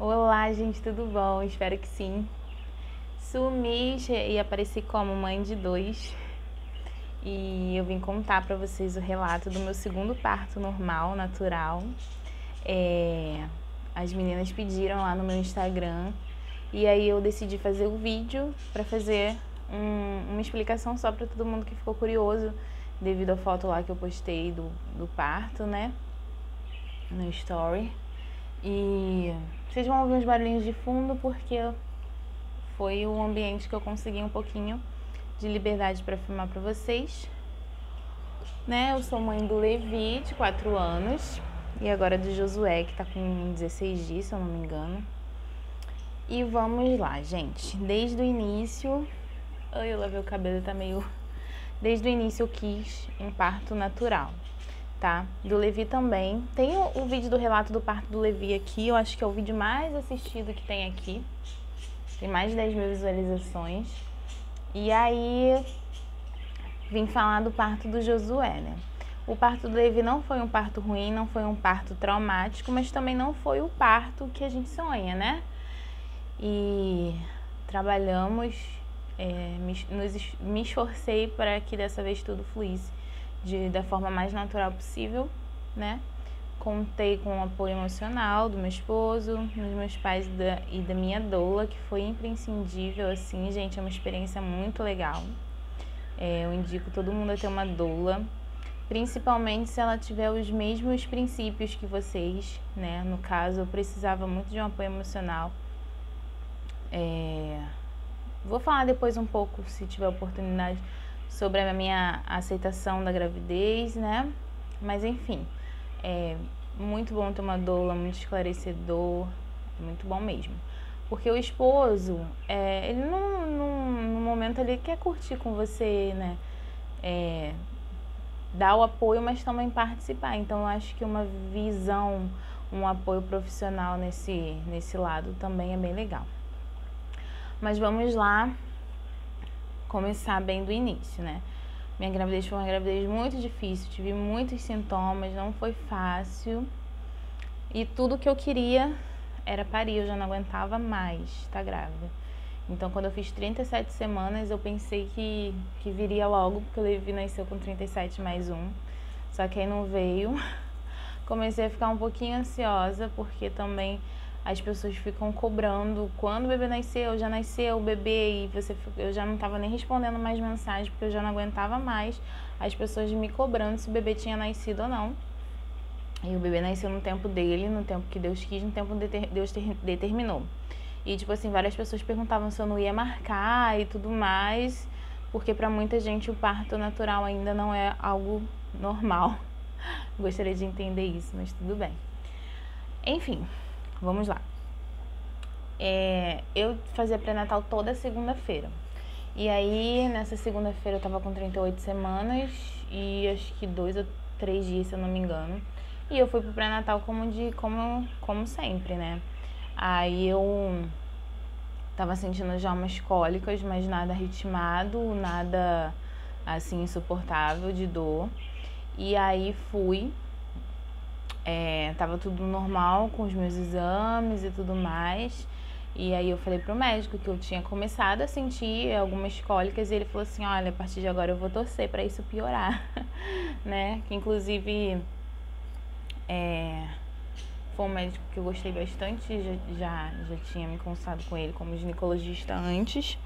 Olá, gente, tudo bom? Espero que sim. Sumi e apareci como mãe de dois e eu vim contar pra vocês o relato do meu segundo parto normal, natural. As meninas pediram lá no meu Instagram e aí eu decidi fazer o vídeo pra fazer uma explicação só pra todo mundo que ficou curioso devido à foto lá que eu postei do parto, né, no story. E vocês vão ouvir uns barulhinhos de fundo porque foi o ambiente que eu consegui um pouquinho de liberdade para filmar para vocês, né? Eu sou mãe do Levi, de 4 anos, e agora do Josué, que tá com 16 dias, se eu não me engano. E vamos lá, gente. Desde o início... Ai, eu lavei o cabelo, tá meio... Desde o início eu quis um parto natural, tá? Do Levi também. Tem o vídeo do relato do parto do Levi aqui, eu acho que é o vídeo mais assistido que tem aqui. Tem mais de 10 mil visualizações. E aí, vim falar do parto do Josué, né? O parto do Levi não foi um parto ruim, não foi um parto traumático, mas também não foi o parto que a gente sonha, né? E trabalhamos, me esforcei para que dessa vez tudo fluísse da forma mais natural possível, né? Contei com o apoio emocional do meu esposo, dos meus pais e da minha doula, que foi imprescindível, assim, gente, é uma experiência muito legal. Eu indico todo mundo a ter uma doula, principalmente se ela tiver os mesmos princípios que vocês, né? No caso, eu precisava muito de um apoio emocional. Vou falar depois um pouco, se tiver oportunidade, sobre a minha aceitação da gravidez, né? Mas enfim, é muito bom ter uma doula, muito esclarecedor, muito bom mesmo. Porque o esposo, ele no momento ele quer curtir com você, né? Dar o apoio, mas também participar. Então eu acho que uma visão, um apoio profissional nesse lado também é bem legal. Mas vamos lá começar bem do início, né? Minha gravidez foi uma gravidez muito difícil, tive muitos sintomas, não foi fácil. E tudo que eu queria era parir, eu já não aguentava mais estar grávida. Então, quando eu fiz 37 semanas, eu pensei que viria logo, porque o Levi nasceu com 37 mais um. Só que aí não veio. Comecei a ficar um pouquinho ansiosa, porque também as pessoas ficam cobrando quando o bebê nasceu, já nasceu o bebê, e eu já não estava nem respondendo mais mensagens, porque eu já não aguentava mais as pessoas me cobrando se o bebê tinha nascido ou não. E o bebê nasceu no tempo dele, no tempo que Deus quis, no tempo que Deus determinou. E, tipo assim, várias pessoas perguntavam se eu não ia marcar e tudo mais, porque pra muita gente o parto natural ainda não é algo normal. Gostaria de entender isso, mas tudo bem. Enfim, vamos lá. Eu fazia pré-natal toda segunda-feira. E aí, nessa segunda-feira eu tava com 38 semanas e acho que 2 ou 3 dias, se eu não me engano. E eu fui pro pré-natal como sempre, né? Aí eu tava sentindo já umas cólicas, mas nada ritmado, nada assim insuportável de dor. E aí fui, tava tudo normal com os meus exames e tudo mais. E aí eu falei pro médico que eu tinha começado a sentir algumas cólicas e ele falou assim, olha, a partir de agora eu vou torcer pra isso piorar, né? Que inclusive foi um médico que eu gostei bastante, já tinha me consultado com ele como ginecologista antes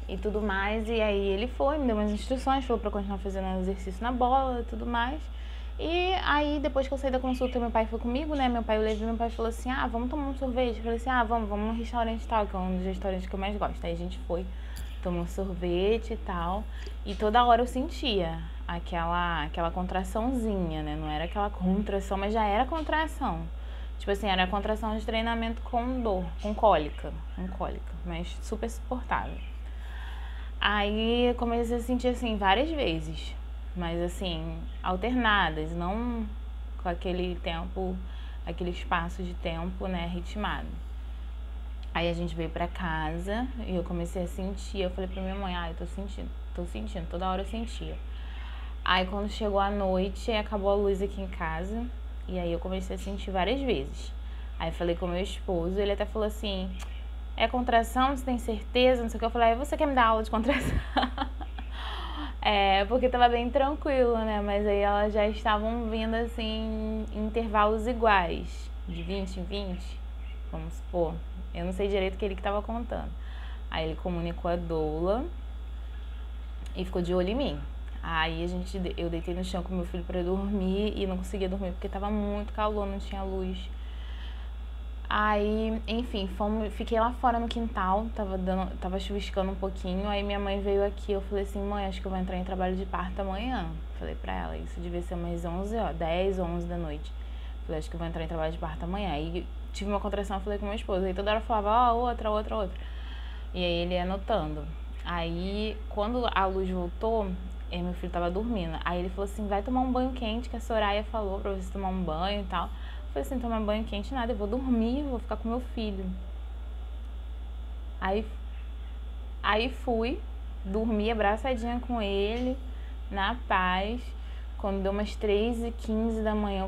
e tudo mais. E aí ele foi, me deu umas instruções, falou pra continuar fazendo exercício na bola e tudo mais. E aí, depois que eu saí da consulta, meu pai foi comigo, né? Meu pai, meu pai falou assim, vamos tomar um sorvete. Eu falei assim, vamos num restaurante tal, que é um dos restaurantes que eu mais gosto. Aí a gente foi, tomou um sorvete e tal. E toda hora eu sentia aquela contraçãozinha, né? Não era aquela contração, mas já era contração. Tipo assim, era contração de treinamento com dor, com cólica, mas super suportável. Aí eu comecei a sentir assim várias vezes, mas assim, alternadas, não com aquele tempo, aquele espaço de tempo, né, ritmado. Aí a gente veio pra casa e eu comecei a sentir, eu falei pra minha mãe, eu tô sentindo, toda hora eu sentia. Aí quando chegou a noite, acabou a luz aqui em casa, e aí eu comecei a sentir várias vezes. Aí falei com meu esposo, ele até falou assim, é contração, você tem certeza? Não sei o que. Eu falei, você quer me dar aula de contração? Porque tava bem tranquilo, né? Mas aí elas já estavam vindo assim em intervalos iguais, de 20 em 20, vamos supor. Eu não sei direito o que ele que tava contando. Aí ele comunicou a doula e ficou de olho em mim. Aí eu deitei no chão com meu filho pra dormir e não conseguia dormir porque tava muito calor, não tinha luz. Aí, enfim, fiquei lá fora no quintal, tava chuviscando um pouquinho, aí minha mãe veio aqui, eu falei assim, mãe, acho que eu vou entrar em trabalho de parto amanhã. Falei pra ela, isso devia ser umas 10, 11 da noite. Falei, acho que eu vou entrar em trabalho de parto amanhã. Aí tive uma contração, falei com meu esposo, aí toda hora eu falava, outra. E aí ele ia anotando. Aí, quando a luz voltou, meu filho tava dormindo. Aí ele falou assim, vai tomar um banho quente, que a Soraya falou pra você tomar um banho e tal. Eu falei assim, tomar banho quente nada, eu vou dormir, vou ficar com meu filho. Aí fui, dormi abraçadinha com ele, na paz. Quando deu umas 3h15 da manhã,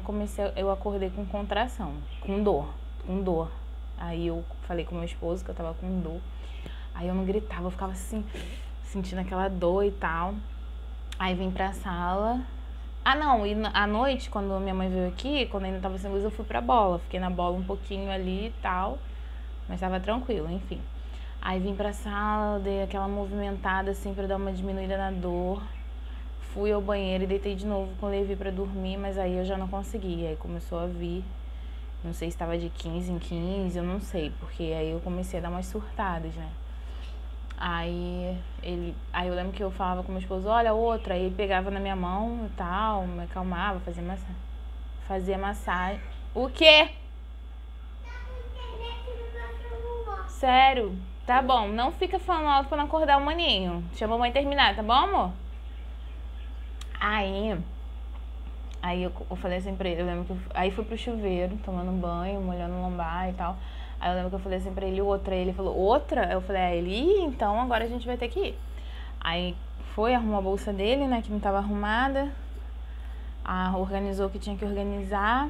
eu acordei com contração, com dor. Aí eu falei com meu esposo que eu tava com dor. Aí eu não gritava, eu ficava assim, sentindo aquela dor e tal. Aí vim pra sala. Ah, não, e à noite, quando minha mãe veio aqui, quando ainda tava sem luz, eu fui pra bola. Fiquei na bola um pouquinho ali e tal, mas tava tranquilo, enfim. Aí vim pra sala, dei aquela movimentada assim pra dar uma diminuída na dor. Fui ao banheiro e deitei de novo com o Levi pra dormir, mas aí eu já não consegui. Aí começou a vir, não sei se estava de 15 em 15, eu não sei, porque aí eu comecei a dar umas surtadas, né? Aí eu lembro que eu falava com meu esposo, olha, outra, aí ele pegava na minha mão e tal, me acalmava, fazia massagem. O quê? Sério? Tá bom, não fica falando alto pra não acordar o maninho. Chama a mãe terminar, tá bom, amor? Aí eu falei assim pra ele, eu lembro que aí fui pro chuveiro, tomando banho, molhando o lombar e tal. Aí eu lembro que eu falei assim pra ele, outra. Aí ele falou, outra? Eu falei, ele, então agora a gente vai ter que ir. Aí arrumou a bolsa dele, né, que não tava arrumada. Organizou o que tinha que organizar.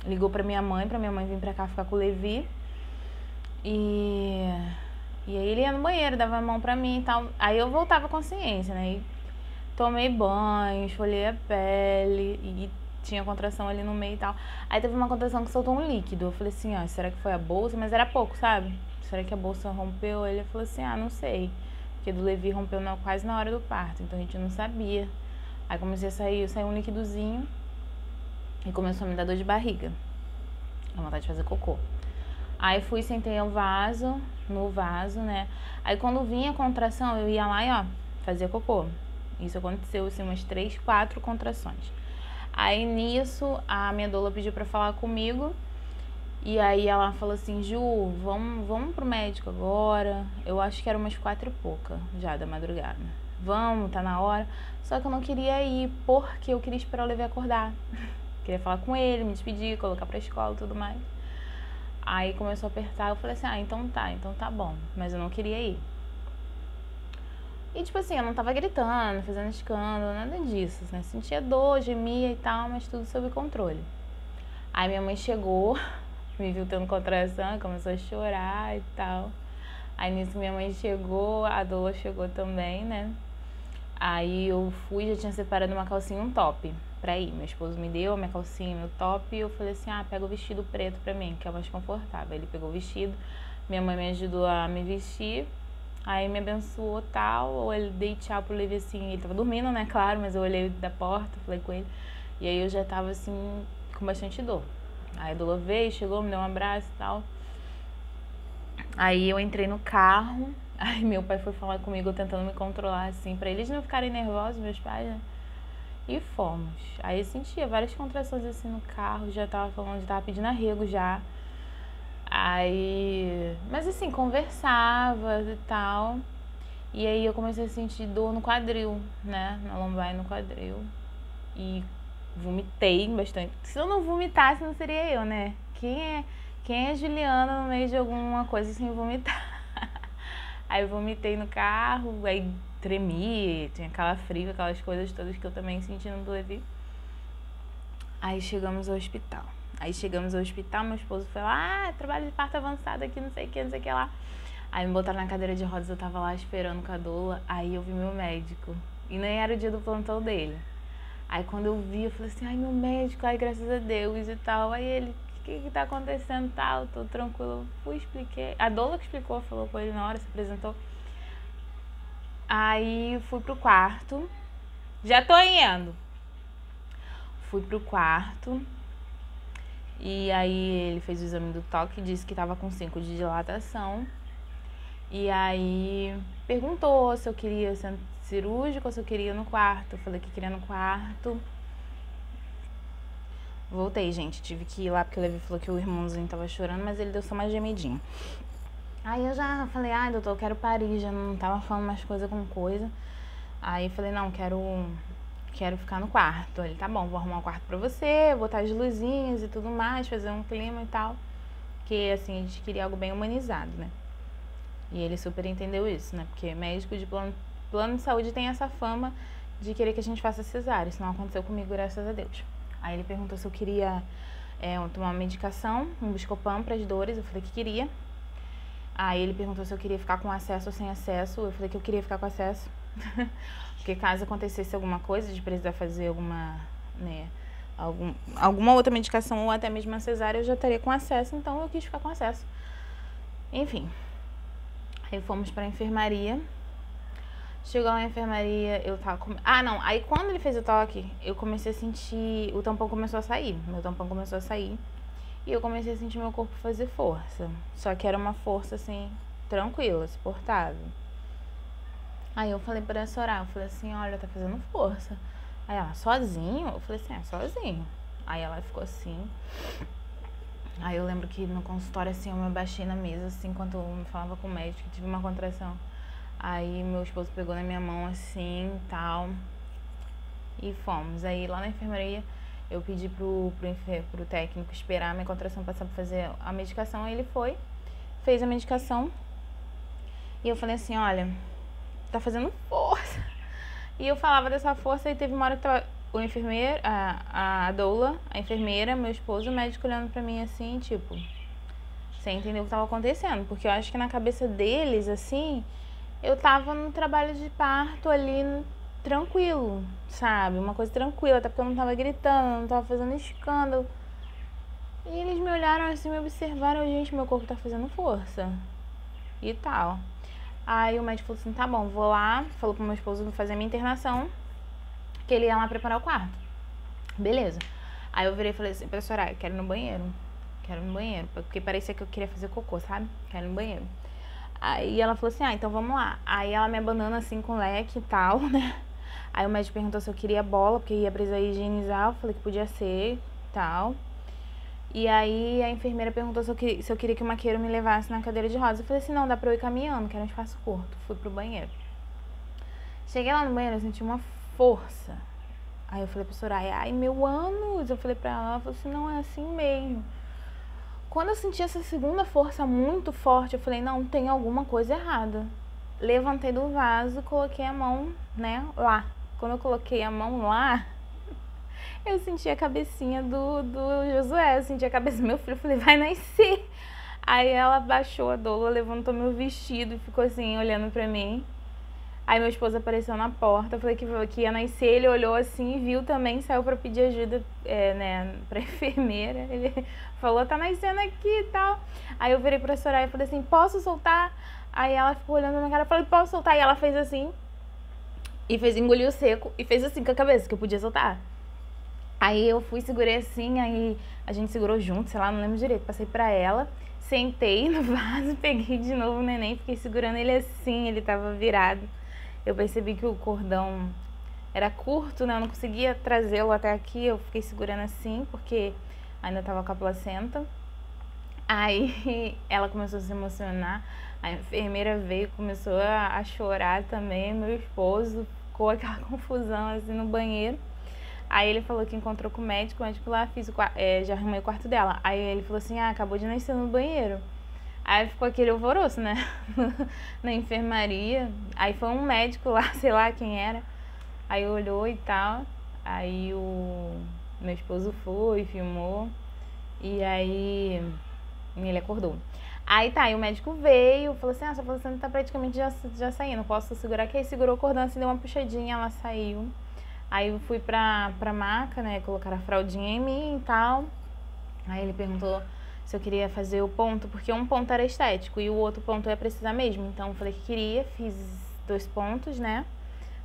Ligou pra minha mãe vir pra cá ficar com o Levi. E aí ele ia no banheiro, dava a mão pra mim e tal. Aí eu voltava à consciência, né? E tomei banho, esfoliei a pele e tinha contração ali no meio e tal. Aí teve uma contração que soltou um líquido. Eu falei assim, ó, será que foi a bolsa? Mas era pouco, sabe? Será que a bolsa rompeu? Ele falou assim, não sei. Porque do Levi rompeu quase na hora do parto, então a gente não sabia. Aí comecei a saiu um liquidozinho e começou a me dar dor de barriga. A vontade de fazer cocô. Aí fui, sentei no vaso, né? Aí quando vinha a contração, eu ia lá e ó, fazia cocô. Isso aconteceu assim umas 3, 4 contrações. Aí nisso, a minha doula pediu pra falar comigo. E aí ela falou assim, Ju, vamos pro médico agora. Eu acho que era umas 4 e pouca já da madrugada. Vamos, tá na hora. Só que eu não queria ir porque eu queria esperar o Levi acordar. Queria falar com ele, me despedir, colocar pra escola e tudo mais. Aí começou a apertar, eu falei assim, então tá bom. Mas eu não queria ir. E tipo assim, eu não tava gritando, fazendo escândalo, nada disso, né? Sentia dor, gemia e tal, mas tudo sob controle. Aí minha mãe chegou, me viu tendo contração, começou a chorar e tal. Aí nisso minha mãe chegou, a doula chegou também, né? Aí eu fui, já tinha separado uma calcinha e um top pra ir. Meu esposo me deu a minha calcinha e meu top e eu falei assim, pega o vestido preto pra mim, que é mais confortável. Ele pegou o vestido, minha mãe me ajudou a me vestir. Aí me abençoou tal, eu dei tchau pro Levi assim, ele tava dormindo, né, claro, mas eu olhei da porta, falei com ele, e aí eu já tava assim, com bastante dor. Aí a doula veio, chegou, me deu um abraço e tal. Aí eu entrei no carro, aí meu pai foi falar comigo, tentando me controlar assim, pra eles não ficarem nervosos, meus pais, né, e fomos. Aí eu sentia várias contrações assim no carro, já tava falando, já tava pedindo arrego já. Aí, mas assim, conversava e tal. E aí eu comecei a sentir dor no quadril, né? Na lombar e no quadril. E vomitei bastante. Se eu não vomitasse, não seria eu, né? Quem é Juliana no meio de alguma coisa sem vomitar? Aí eu vomitei no carro, aí tremi, tinha calafrio, aquelas coisas todas que eu também senti no Levi. Aí chegamos ao hospital. Aí chegamos ao hospital, meu esposo foi lá, trabalho de parto avançado aqui, não sei o que lá. Aí me botaram na cadeira de rodas, eu tava lá esperando com a doula, aí eu vi meu médico. E nem era o dia do plantão dele. Aí quando eu vi, eu falei assim, ai meu médico, ai graças a Deus e tal. Aí ele, o que tá acontecendo e tal, tô tranquilo. Fui, expliquei. A doula que explicou, falou com ele na hora, se apresentou. Aí fui pro quarto. Já tô indo. Fui pro quarto. E aí ele fez o exame do toque, disse que tava com 5 de dilatação. E aí perguntou se eu queria centro cirúrgico ou se eu queria no quarto. Eu falei que queria no quarto. Voltei, gente. Tive que ir lá porque o Levi falou que o irmãozinho tava chorando, mas ele deu só uma gemidinha. Aí eu já falei, ai doutor, eu quero parir, já não tava falando mais coisa com coisa. Aí eu falei, não, quero ficar no quarto. Ele, tá bom, vou arrumar um quarto pra você, botar as luzinhas e tudo mais, fazer um clima e tal. Porque assim, a gente queria algo bem humanizado, né? E ele super entendeu isso, né? Porque médico de plano de saúde tem essa fama de querer que a gente faça cesárea. Isso não aconteceu comigo, graças a Deus. Aí ele perguntou se eu queria tomar uma medicação, um Buscopan para as dores. Eu falei que queria. Aí ele perguntou se eu queria ficar com acesso ou sem acesso. Eu falei que eu queria ficar com acesso. Porque caso acontecesse alguma coisa de precisar fazer alguma, né, alguma outra medicação ou até mesmo a cesárea, eu já estaria com acesso. Então eu quis ficar com acesso. Enfim. Aí fomos pra enfermaria. Chegou lá na enfermaria, eu tava com... Ah, não. Aí quando ele fez o toque, eu comecei a sentir... O tampão começou a sair. Meu tampão começou a sair. E eu comecei a sentir meu corpo fazer força. Só que era uma força, assim, tranquila, suportável. Aí eu falei pra Soraya, eu falei assim, olha, tá fazendo força. Aí ela, sozinho? Eu falei assim, sozinho. Aí ela ficou assim... Aí eu lembro que no consultório, assim, eu me abaixei na mesa, assim, enquanto eu me falava com o médico, tive uma contração. Aí meu esposo pegou na minha mão, assim, tal, e fomos. Aí lá na enfermaria, eu pedi pro técnico esperar a minha contração passar pra fazer a medicação. Aí ele foi, fez a medicação, e eu falei assim, olha, tá fazendo força. E eu falava dessa força, e teve uma hora que tava... O enfermeiro, a doula, a enfermeira, meu esposo, o médico olhando pra mim assim, tipo, sem entender o que tava acontecendo. Porque eu acho que na cabeça deles, assim, eu tava no trabalho de parto ali, tranquilo, sabe? Uma coisa tranquila, até porque eu não tava gritando, não tava fazendo escândalo. E eles me olharam assim, me observaram, gente, meu corpo tá fazendo força. E tal. Aí o médico falou assim, tá bom, vou lá, falou pro meu esposo fazer a minha internação, que ele ia lá preparar o quarto. Beleza. Aí eu virei e falei assim pra Soraya, quero ir no banheiro. Quero ir no banheiro. Porque parecia que eu queria fazer cocô, sabe? Quero ir no banheiro. Aí ela falou assim, então vamos lá. Aí ela me abandona assim com leque e tal, né? Aí o médico perguntou se eu queria bola, porque ia precisar higienizar. Eu falei que podia ser, tal. E aí a enfermeira perguntou se eu queria que o maqueiro me levasse na cadeira de rodas. Eu falei assim, não, dá pra eu ir caminhando, que era um espaço curto. Fui pro banheiro. Cheguei lá no banheiro, eu senti uma força. Aí eu falei pra Soraya, ai meu ânus. Eu falei pra ela falou assim, não, é assim mesmo. Quando eu senti essa segunda força muito forte, eu falei, não, tem alguma coisa errada. Levantei do vaso, coloquei a mão, né, lá. Quando eu coloquei a mão lá, eu senti a cabecinha do Josué, eu senti a cabeça do meu filho, eu falei, vai nascer. Aí ela baixou a doula, levantou meu vestido e ficou assim, olhando pra mim. Aí meu esposo apareceu na porta, eu falei que ia nascer, ele olhou assim e viu também, saiu pra pedir ajuda, né, pra enfermeira. Ele falou, tá nascendo aqui e tal. Aí eu virei pra Soraya e falei assim, posso soltar? Aí ela ficou olhando na minha cara, eu falei, posso soltar? E ela fez assim, e engoliu seco, e fez assim com a cabeça, que eu podia soltar. Aí eu fui, segurei assim, aí a gente segurou junto, sei lá, não lembro direito, passei pra ela, sentei no vaso, peguei de novo o neném, fiquei segurando ele assim, ele tava virado. Eu percebi que o cordão era curto, né? Eu não conseguia trazê-lo até aqui. Eu fiquei segurando assim, porque ainda tava com a placenta. Aí ela começou a se emocionar. A enfermeira veio, começou a chorar também. Meu esposo ficou aquela confusão assim no banheiro. Aí ele falou que encontrou com o médico lá, já arrumei o quarto dela. Aí ele falou assim, acabou de nascer no banheiro. Aí ficou aquele alvoroço, né, na enfermaria. Aí foi um médico lá, sei lá quem era. Aí olhou e tal. Aí o meu esposo foi, filmou. E aí ele acordou. Aí tá, aí o médico veio, falou assim, sua placenta tá praticamente já saindo, posso segurar aqui? Aí segurou o cordão, assim, deu uma puxadinha, ela saiu. Aí eu fui pra maca, né, colocar a fraldinha em mim e tal. Aí ele perguntou se eu queria fazer o ponto, porque um ponto era estético e o outro ponto ia precisar mesmo. Então eu falei que queria, fiz 2 pontos, né.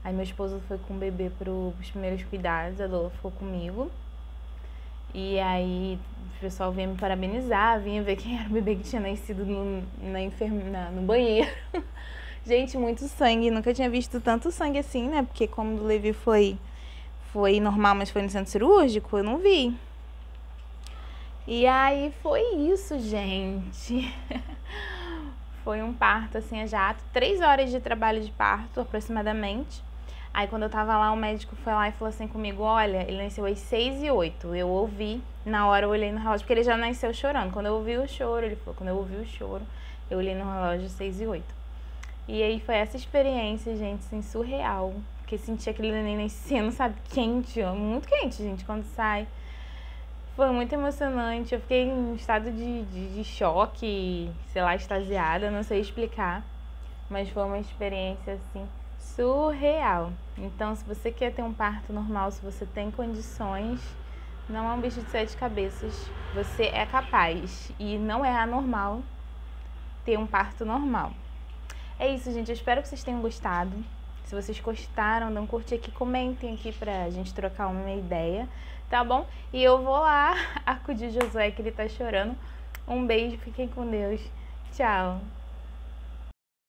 Aí meu esposo foi com o bebê pros primeiros cuidados, a Lola ficou comigo. E aí o pessoal vinha me parabenizar, vinha ver quem era o bebê que tinha nascido no banheiro. Gente, muito sangue, nunca tinha visto tanto sangue assim, né? Porque como o do Levi foi normal, mas foi no centro cirúrgico, eu não vi. E aí foi isso, gente. Foi um parto assim a jato, 3 horas de trabalho de parto aproximadamente. Aí quando eu tava lá, o médico foi lá e falou assim comigo, olha, ele nasceu às 6h08. Eu ouvi, na hora eu olhei no relógio, porque ele já nasceu chorando. Quando eu ouvi o choro, ele falou, quando eu ouvi o choro, eu olhei no relógio 6h08. E aí foi essa experiência, gente, assim, surreal. Porque senti aquele neném nascendo, sabe, quente, ó, muito quente, gente, quando sai. Foi muito emocionante, eu fiquei em estado de choque, sei lá, extasiada, não sei explicar. Mas foi uma experiência, assim, surreal. Então, se você quer ter um parto normal, se você tem condições, não é um bicho de 7 cabeças. Você é capaz e não é anormal ter um parto normal. É isso, gente. Eu espero que vocês tenham gostado. Se vocês gostaram, dão um curte aqui, comentem aqui pra gente trocar uma ideia, tá bom? E eu vou lá acudir o Josué, que ele tá chorando. Um beijo, fiquem com Deus. Tchau.